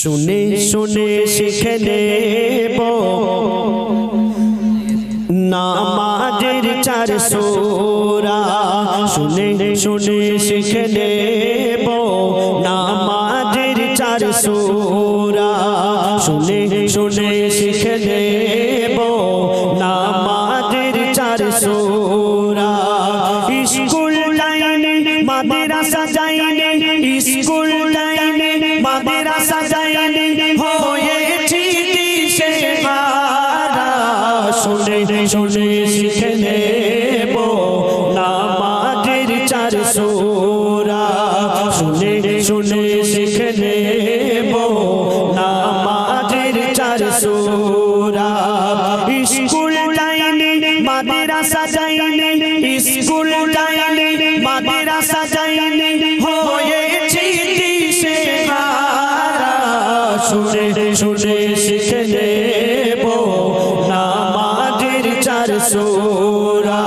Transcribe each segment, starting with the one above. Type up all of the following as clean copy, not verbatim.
শুনে শুনে শিখে নেব নামাজের 4 সূরা শুনে শুনে শিখে নেব নামাজের 4 সূরা শুনে শুনে শিখে নেব নামাজের 4 সূরা স্কুল লাইনে মাদ্রাসা যাইনে স্কুল লাইনে মাদ্রাসা যাইনে হয়েছি দিশেহারা শুনে শুনে শিখে নেব নামাজের 4 সূরা শুনে শুনে শিখে নেব নামাজের 4 সূরা স্কুল লাইনে মাদ্রাসা যাইনে স্কুল লাইনে মাদ্রাসা যাইনে হয়েছি দিশেহারা শুনে শুনে শিখে নেব নামাজের 4 সূরা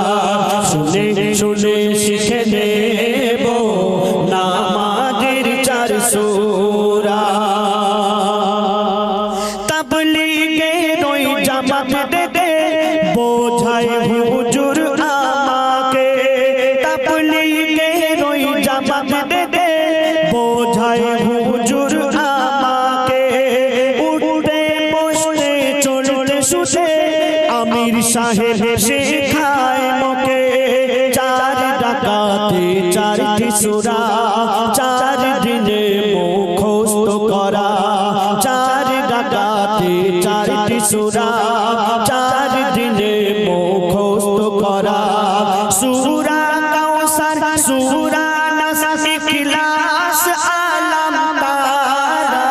শুনে শুনে শিখে নেব নামাজের 4 সূরা তাবলীগের ওই জামাত দে বোঝায় হুজুর আমাকে তাবলীগের ওই জামাত দে বোঝায় হুজুর আমাকে উঠতে বসতে চলতে শুতে আমির সাহেব শেখায় মোকে 4 রাকাতে 4টি সূরা 4 দিনে মুখস্থ করা 4 রাকাতে 4টি সূরা 4 দিনে মুখস্থ করা সূরা কাউসার সূরা নাস ইখলাস আলাম তারা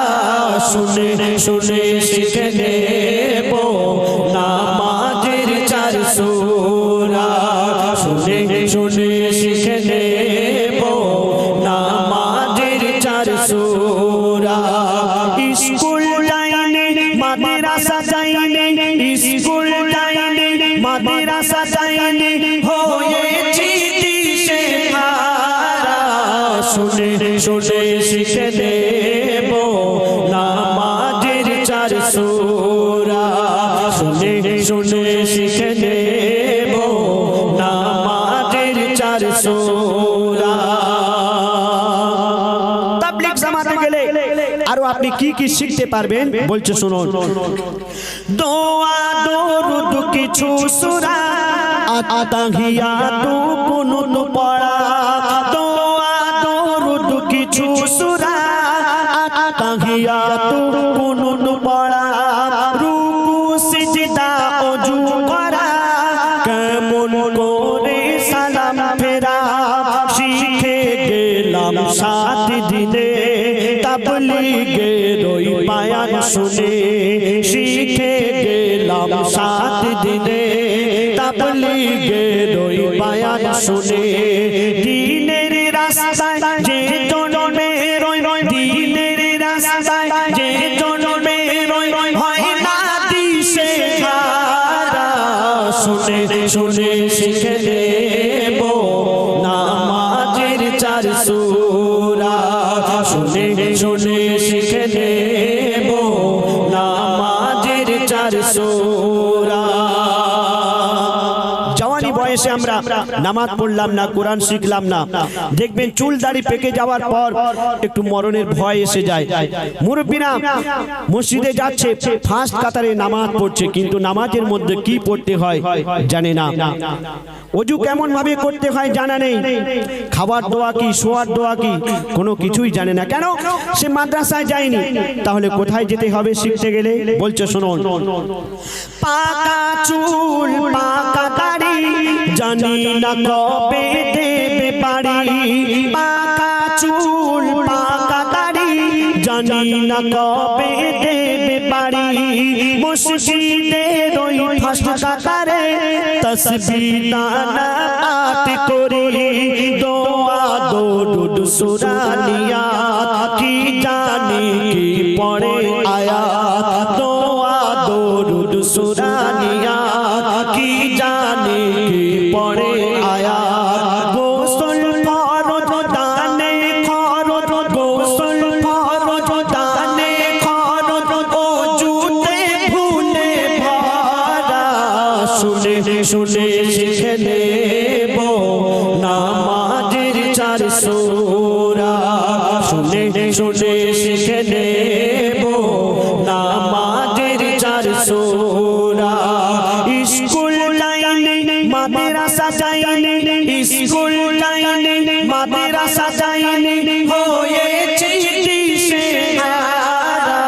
শুনে শুনে শিখে নেব নামাজের 4 সূরা শুনে শুনে শিখে নেব নামাজের 4 সূরা স্কুল লাইনে মাদ্রাসা যাইনে স্কুল লাইনে মাদ্রাসা যাইনে হয়েছি দিশেহারা শুনে শুনে শিখে নেব নামাজের 4 সূরা শুনে শুনে শিখে নেব নামাজের 4 সূরা তাবলীগ জামাতে গেলে আরো আপনি কি কি শিখতে পারবেন বলছে শুনুন দোয়া দরুদ কিছু সূরা আতাহিয়াতু কুনুত পড়া দোয়া দরুদ কিছু সূরা আতাহিয়াতু কুনুত পড়া রুকু সিজদা ওযু করা কেমন করে সালাম ফেরা শিখে গেলাম 7 দিনে তাবলীগের ওই বায়ান শুনে শিখে গেলাম 7 দিনে তাবলীগের ওই বায়ান শুনে দ্বীনের রাস্তায় যে জন্মে রয় দ্বীনের রাস্তায় যে জন্মে রয় হয় না দিশেহারা শুনে শুনে শিখে নেব নামাজের 4 সূরা শুনে শুনে শিখে নেব নামাজের 4 সূরা জওয়ানি বয়সে আমরা নামাজ পড়লাম না কোরআন শিখলাম না দেখবেন চুল দাড়ি পেকে যাওয়ার পর একটু মরণের ভয় এসে যায় মুরব্বিরা মসজিদে যাচ্ছে ফার্স্ট কাতারে নামাজ পড়ছে কিন্তু নামাজের মধ্যে কি পড়তে হয় জানে না ওযু কেমন ভাবে করতে হয় জানা নেই খাবার দোয়া কি শোয়ার দোয়া কি কোনো কিছুই জানে না কেন সে মাদ্রাসায় যায়নি তাহলে কোথায় যেতে হবে শিখতে গেলে বলছে শুনুন পাকা চুল পাকা দাড়ি জানি না কবে দেবে বাড়ি পাকা চুল পাকা দাড়ি জানি না কবে দেবে বাড়ি মসজিদের ওই ফার্স্ট কাতারে তাসবিহ নানাত করি দোয়া দরুদ সূরা নিয়াত কি জানি কি পড়ে আয়াত দোয়া দরুদ সূরা নিয়াত কি জানি কি পড়ে আয়াত গোসল ফরজ দানে খরচ গোসল ফরজ দানে খরচ শুনে শিখে নেব নামাজের 4 সূরা শুনে শিখে নেব নামাজের 4 সূরা স্কুল লাইনে মাদ্রাসা যাইনি স্কুল লাইনে মাদ্রাসা যাইনি হয়েছে দিশেহারা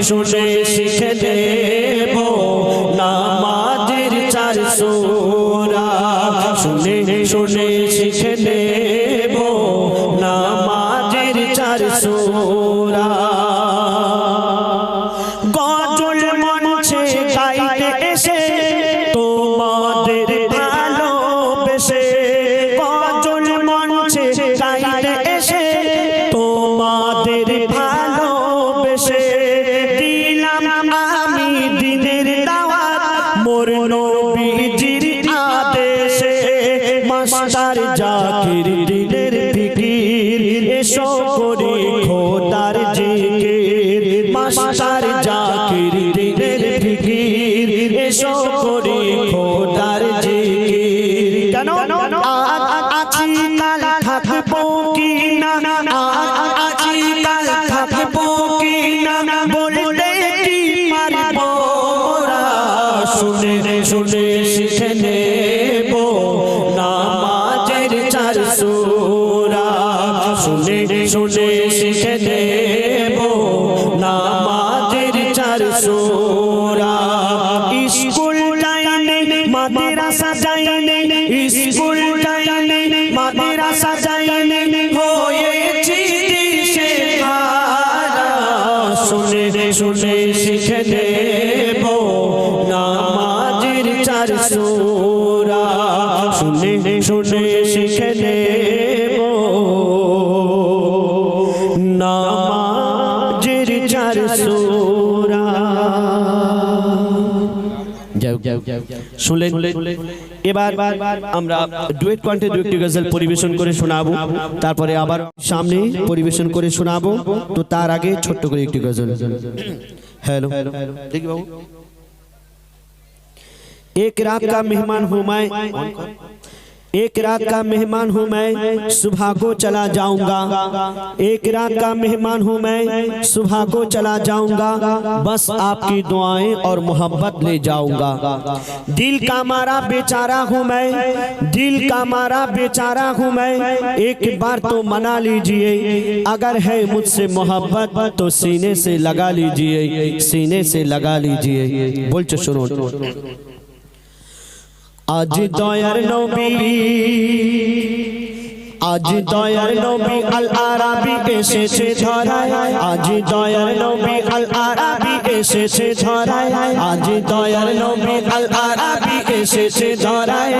শুনে শিখে নেব নামাজের 4 সূরা শুনে শিখে নেব নামাজের 4 সূরা গজল মঞ্চে গাইতে এসে তোমাদের ভালোবেসে গজল মঞ্চে গাইতে এসে তোমাদের ভালোবেসে দিলাম আমি দিনের দাওয়াত মোর নবীজির আদেশে মাস্টার জাকির দিনের ফিকির এসো করি খোদার জিকির মাস্টার জাকির দিনের ফিকির এসো করি খোদার জিকির কেন আছি কাল থাকবো কি না আছি কাল থাকবো কি না বলতে কি পারবো মোরা শুনে শিখে নেব নামাজের 4 সূরা শুনে শিখে নেব নামাজের 4 সূরা স্কুল লাইনে মাদ্রাসা যাইনি স্কুল লাইনে মাদ্রাসা যাইনি হয়েছে দিশেহারা শুনে শিখে নেব নামাজের 4 সূরা শুনে শিখে নেব নামাজের 4 সূরা শুনলেন এবার আমরা ডুয়েট কণ্ঠে দুটি গজল পরিবেশন করে শোনাবো তারপরে আবার সামনে পরিবেশন করে শোনাবো তো তার আগে ছোট্ট করে একটি গজল हेलो देखिए बाबू एक रात का मेहमान हूँ मैं एक रात का मेहमान हूँ मैं सुबह को चला जाऊंगा एक रात का मेहमान हूँ मैं सुबह को चला जाऊंगा बस आपकी दुआएं और मोहब्बत ले जाऊंगा दिल का मारा बेचारा हूँ मैं दिल का मारा बेचारा हूँ मैं एक बार तो मना लीजिए अगर है मुझसे मोहब्बत तो सीने से लगा लीजिए सीने से लगा लीजिए बोल चो सुनो आज दयार नबी आज दयार नबी अल आराबी एसेছে ধরায় आज दयार नबी अल आराबी एसेছে ধরায় आज दयार नबी अल आराबी एसेছে ধরায়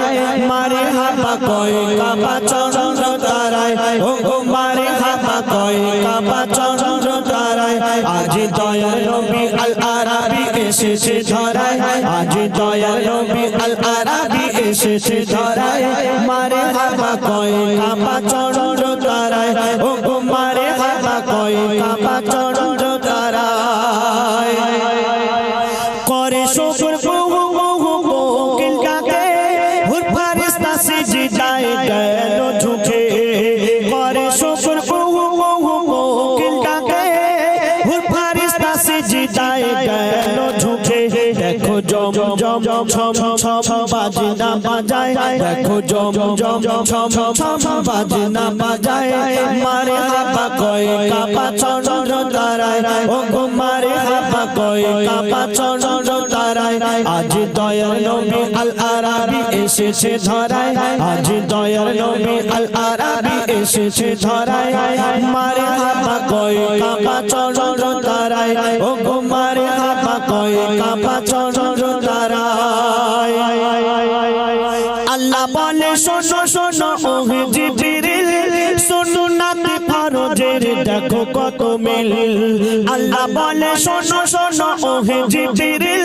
मारे हापा কয় কাবা চন্দ্র তারায় ও গো मारे हापा কয় কাবা চন্দ্র তারায় आज दयार नबी अल आराबी एसेছে ধরায় आज दयार नबी अल आराबी एसेছে ধরায় मारे हापा কয় কাবা চন্দ্র তারায় ও গো মারে হাবা কয় কাবা চন্দ্র তারায় করে শুকর বহু বহু কোকিল ডাকে হুর ফারিস্তা সিজদায় গেল ঝুঁকে করে শুকর বহু বহু কোকিল ডাকে হুর ফারিস্তা সিজদায় গেল ঝুঁকে দেখো জম জম ছম ছম বাজনা বাজায় দেখো জম জম ছম ছম বাজনা বাজায় মারে হাবা কয় কাবা চন্দ্র তারায় ও গো মারে হাবা কয় কাবা চন্দ্র তারায় আজ দয়ার নবী আল আরাবি এসেছে ধরায় আজ দয়ার নবী আল আরাবি এসেছে ধরায় মারে হাবা কয় কাবা চন্দ্র তারায় ও গো মারে হাবা কয় কাবা চন্দ্র তারায় আল্লাহ বলে শোনো শোনো ওহে জিবরিল শোনো নাতে ফরজের দেখো কত মিল আল্লাহ বলে শোনো শোনো ওহে জিবরিল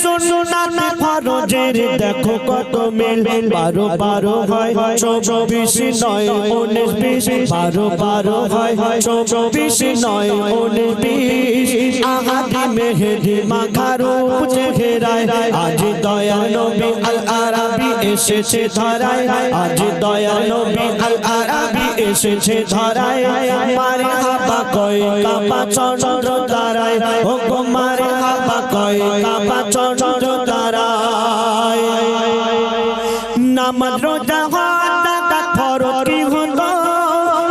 শোনো নাতে ফরজের দেখো কত মিল 12 12 হয় 24 নয় 19 20 12 12 হয় 24 নয় 19 20 আহাদি মে মেহেদি মাখা রূপ চেহারায় আজ দয়াল নবী আল আরাবী এসেছে ধরায় আজ দয়াল নবী আল আরাবী এসেছে ধরায় মারহাবা কয় কাবা চন্দ্র তারায় ও গো মারহাবা কয় কাবা চন্দ্র তারায় নামাজ রোজা হজ যাকাত ফরজ কি হলো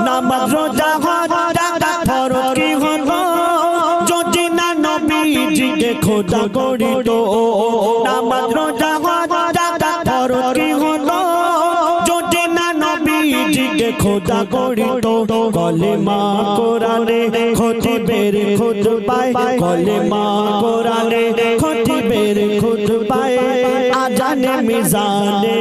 নামাজ রোজা হজ যাকাত ফরজ কি হলো যদি না নবীজিকে খোদা করিত নামাজ রোজা হজ যাকাত ফরজ কি হলো যদি না নবীজিকে খোদা করিত কলেমা কোরআনে খতিবের খুতবায় কলেমা কোরআনে খতিবের খুতবায় আজানে মিজানে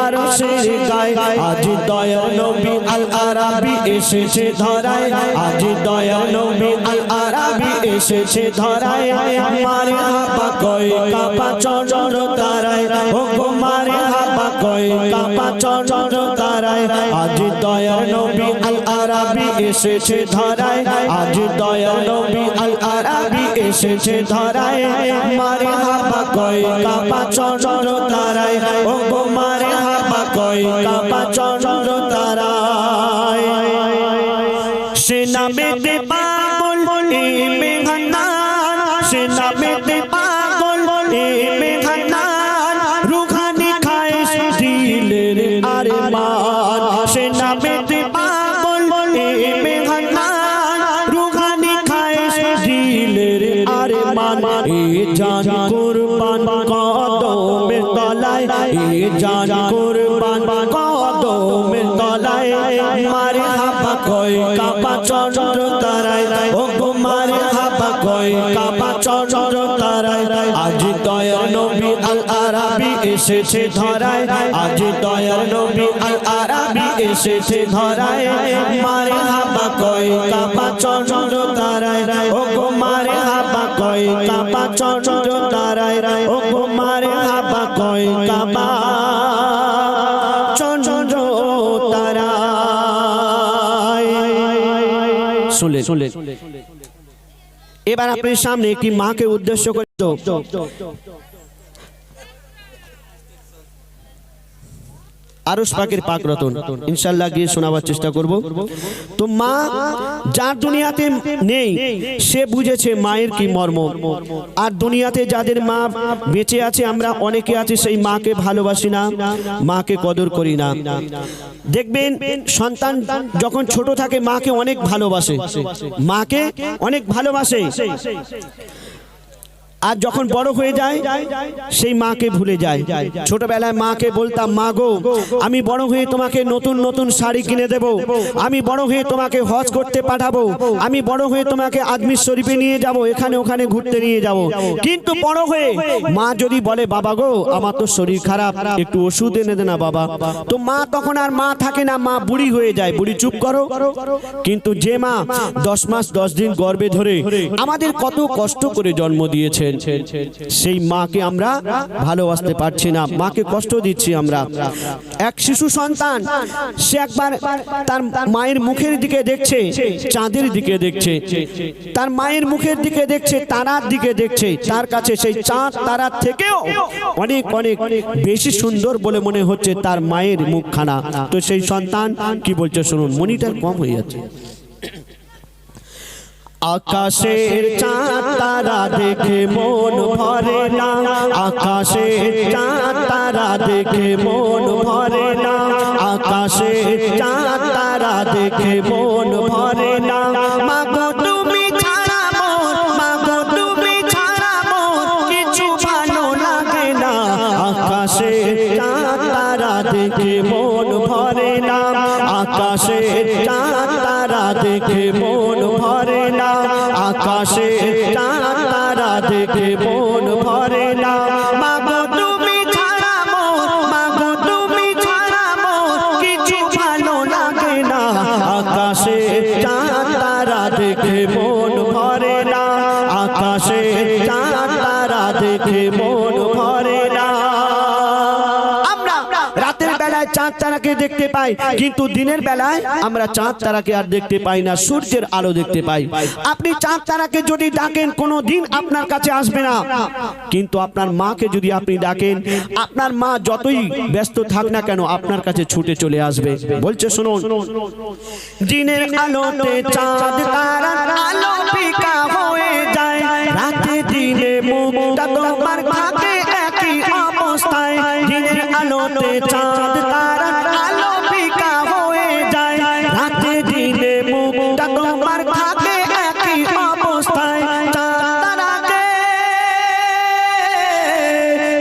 আরশের গায় আজ দয়াল নবী আল আরাবী এসেছে ধরায় আজ দয়াল নবী আল আরাবী এসেছে ধরায় মারহাবা কয় কাবা চন্দ্র তারায় ও গো মারহাবা কয় কাবা চন্দ্র তারায় আজ দয়াল নবী আল আরাবী এসেছে ধরায় আজ দয়াল নবী আল আরাবী এসেছে ধরায় মারহাবা কয় কাবা চন্দ্র তারায় ও গো মারহাবা কয় কাবা চন্দ্র তারায় সে নামেতে পাগল এ মেঘনান সে নামেতে পাগল এ মেঘনান রুহানি খায়েশ দিলের আরমান সে নামেতে পাগল এ মেঘনান রুহানি খায়েশ দিলের আরমান এ জান কুরবান কদমের তলায় এ জান কুরবান কদমের তলায় মারহাবা কয় কাবা চন্দ্র তারায় ও গো মারহাবা কয় কাবা চন্দ্র তারায় আজ দয়াল নবী আল আরাবী এসেছে ধরায় আজ দয়াল নবী আল আরাবী এসেছে ধরায় মারহাবা কয় কাবা চন্দ্র তারায় ও গো মারহাবা কয় কাবা চন্দ্র তারায় ও গো মারহাবা কয় কাবা চন্দ্র তারায় শুনলেন এবার আপনার সামনে একটি মাকে উদ্দেশ্য করে আরশ পাকের পাক রতন ইনশাআল্লাহ গিয়ে শোনাবার চেষ্টা করব তো মা যার দুনিয়াতে নেই সে বুঝেছে মায়ের কি মর্ম আর দুনিয়াতে যাদের মা বেঁচে আছে আমরা অনেকে আছে সেই মাকে ভালোবাসি না মাকে কদর করি না দেখবেন সন্তান যখন ছোট থাকে মাকে অনেক ভালোবাসে মাকে অনেক ভালোবাসে আর যখন বড় হয়ে যায় সেই মাকে ভুলে যায় ছোটবেলায় মাকে বলতাম মা গো আমি বড় হয়ে তোমাকে নতুন নতুন শাড়ি কিনে দেব আমি বড় হয়ে তোমাকে হজ করতে পাঠাবো আমি বড় হয়ে তোমাকে আজমির শরীফে নিয়ে যাব এখানে ওখানে ঘুরতে নিয়ে যাব কিন্তু বড় হয়ে মা যদি বলে বাবা গো আমার তো শরীর খারাপ একটু ওষুধ এনে দে না বাবা তো মা তখন আর মা থাকে না মা বুড়ি হয়ে যায় বুড়ি চুপ করো কিন্তু যে মা 10 মাস 10 দিন গর্ভে ধরে আমাদের কত কষ্ট করে জন্ম দিয়েছে সেই মাকে আমরা ভালোবাসতে পারছি না মাকে কষ্ট দিচ্ছি আমরা এক শিশু সন্তান সে একবার তার মায়ের মুখের দিকে দেখছে চাঁদের দিকে দেখছে তার মায়ের মুখের দিকে দেখছে তারার দিকে দেখছে তার কাছে সেই চাঁদ তারার থেকেও অনেক অনেক বেশি সুন্দর বলে মনে হচ্ছে তার মায়ের মুখখানা তো সেই সন্তান কি বলছে শুনুন মনিটর কম হয়ে যাচ্ছে আকাশের চাঁদ তারা দেখে মন ভরে না আকাশের চাঁদ তারা দেখে মন ভরে না আকাশের চাঁদ তারা দেখে মন ভরে না মাগো তুমি ছাড়া মোর মাগো তুমি ছাড়া মোর কিছু ভালো লাগে না আকাশের চাঁদ তারা দেখে মন ভরে না আকাশের চাঁদ তারা দেখে মন ভরে না আকাশের চাঁদ তারা দেখে মন ভরে না মাগো তুমি ছাড়া মোর মাগো তুমি ছাড়া মোর কিছু ভালো লাগে না আকাশের চাঁদ তারা দেখে মন ভরে না আকাশের চাঁদ তারা দেখে মন ভরে না আমরা রাতের বেলায় চাঁদ তারাকে দেখতে পাই, কিন্তু দিনের বেলায় আমরা চাঁদ তারাকে আর দেখতে পাই না, সূর্যের আলো দেখতে পাই। আপনি চাঁদ তারাকে যদি ডাকেন কোনো দিন আপনার কাছে আসবে না, কিন্তু আপনার মাকে যদি আপনি ডাকেন, আপনার মা যতই ব্যস্ত থাক না কেন আপনার কাছে ছুটে চলে আসবে। বলছে শুনুন, দিনের আলোতে চাঁদ তারার আলো ফিকা হয়ে যায়, রাতে দিনে মুখটা তোমার থাকে একই অবস্থায়। দিনের আলোতে চাঁদ তারার আলো ফিকা হয়ে যায়, রাতে দিনে মুখটা তোমার থাকে একই অবস্থায়। চাঁদ তারাকে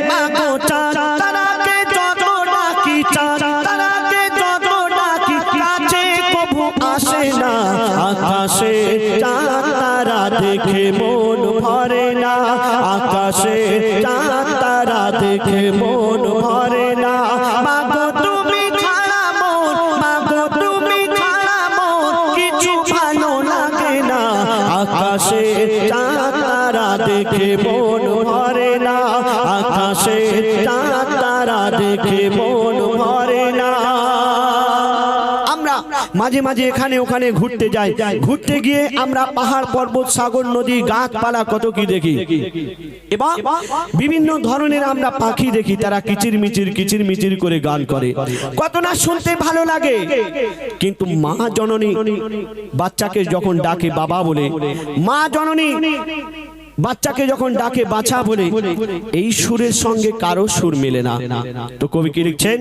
মাগো, চাঁদ তারাকে যত ডাকি, চাঁদ তারাকে যত ডাকি, কাছে কবু আসে না। আকাশে চাঁদ তারা দেখে মন ভরে না, আকাশে চাঁদ তারা দেখে মন ভরে না। মাগো তুমি ছাড়া মন, মাগো তুমি ছাড়া মন কিছু ভালো লাগে না। আকাশে চাঁদ তারা দেখে মন ভরে না, আকাশে চাঁদ তারা দেখে মন ভরে না। আমরা মাঝে মাঝে এখানে ওখানে ঘুরতে যাই, ঘুরতে গিয়ে আমরা পাহাড় পর্বত সাগর নদী গাছপালা কত কি দেখি, এবং বিভিন্ন ধরনের আমরা পাখি দেখি, তারা কিচির মিচির করে গান করে, কত না শুনতে ভালো লাগে। কিন্তু মা জননী বাচ্চাকে যখন ডাকে বাবা বলে, মা জননী বাচ্চাকে যখন ডাকে বাছা বলে, এই সুরের সঙ্গে কারো সুর মেলে না। তো কবি কি লিখছেন,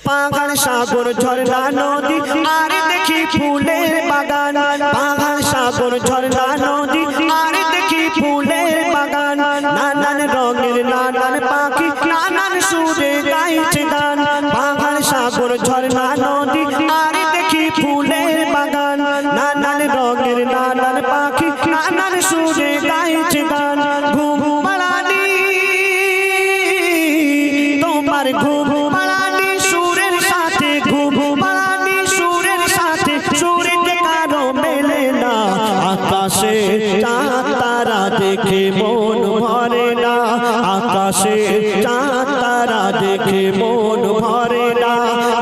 পাহাড় সাগর ঝর্ণা নদী আর দেখি ফুলের বাগান, পাহাড় সাগর ঝর্ণা নদী আর দেখি ফুলের বাগান, নানান রঙের নানান পাখি নানান সুরে গাইছে গান। পাহাড় সাগর ঝর্ণা নদী আর দেখি ফুলের বাগান, নানান রঙের নানান পাখি নানান সুরে গাইছে গান। ঘুম পাড়ানি তোমার ঘুম পাড়ানি সুরের সাথে, ঘুম পাড়ানি সুরের সাথে সুরে কারো মেলে না। আকাশে চাঁদ তারা দেখে মন ভরে না, আকাশে চাঁদ তারা দেখে মন ভরে না।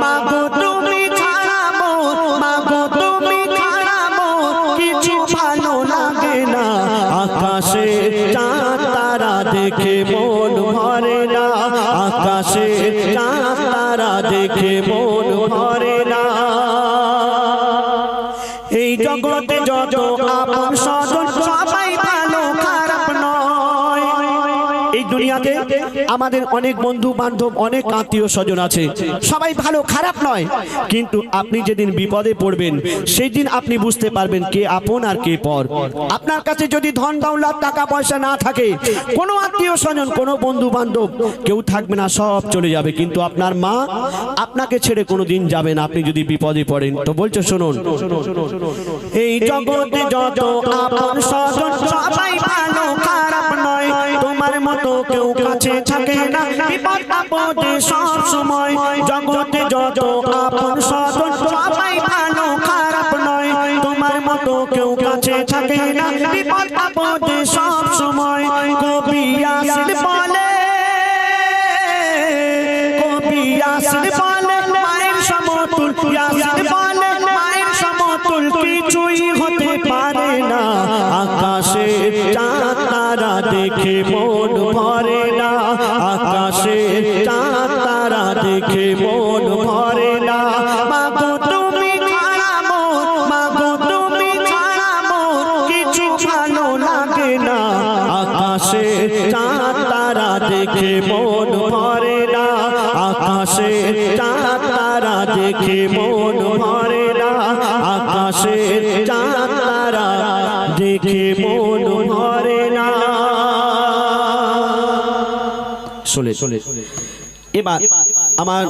মাগো তুমি ছাড়া মন, মাগো তুমি ছাড়া মন কিছু ভালো লাগে না। আকাশে চাঁদ তারা দেখে মন ভরে না, আকাশে চাঁদ তারা দেখে মন ভরে না। এই জগতে যত আপন স্বজন সবাই ভালো খারাপ নয়। এই দুনিয়াতে আমাদের অনেক বন্ধু বান্ধব, অনেক আত্মীয় স্বজন আছে, সবাই ভালো খারাপ নয়। কিন্তু আপনি যেদিন বিপদে পড়বেন সেই দিন আপনি বুঝতে পারবেন কে আপন আর কে পর। আপনার কাছে যদি ধন দৌলত টাকা পয়সা না থাকে, কোনো আত্মীয় স্বজন কোনো বন্ধু বান্ধব কেউ থাকবে না, সব চলে যাবে। কিন্তু আপনার মা আপনাকে ছেড়ে কোনোদিন যাবে না আপনি যদি বিপদে পড়েন। তো বলছে শুনুন, এই জগতে যত আপন স্বজন সবাই ভালো খারাপ নয়, তোমার মতো কেউ কাছে থাকে না বিপদ আপদে সব সময়। জগতে যত আপন স্বজন সবাই ভালো খারাপ নয়, তোমার মতো কেউ কাছে থাকে না বিপদ আপদে সব সময়। কবি আসিল বলে, কবি আসিল বলে মায়ের সমতুল, আসিল বলে মায়ের সমতুল কিছুই হতে পারে না। আকাশে চাঁদ তারা দেখে মন ভরে না, আকাশে চাঁদ তারা দেখে মন ভরে না। মাগো তুমি ছাড়া মন, মাগো তুমি ছাড়া মন কিছু ভালো লাগে না। আকাশে চাঁদ তারা দেখে মন ভরে না, আকাশে চাঁদ তারা দেখে মন ভরে না, আকাশে চাঁদ তারা দেখে মন ভরে না। চলে এবার আমার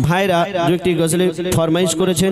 ভাইরা দু একটি গজলে ফরমাইশ করেছেন।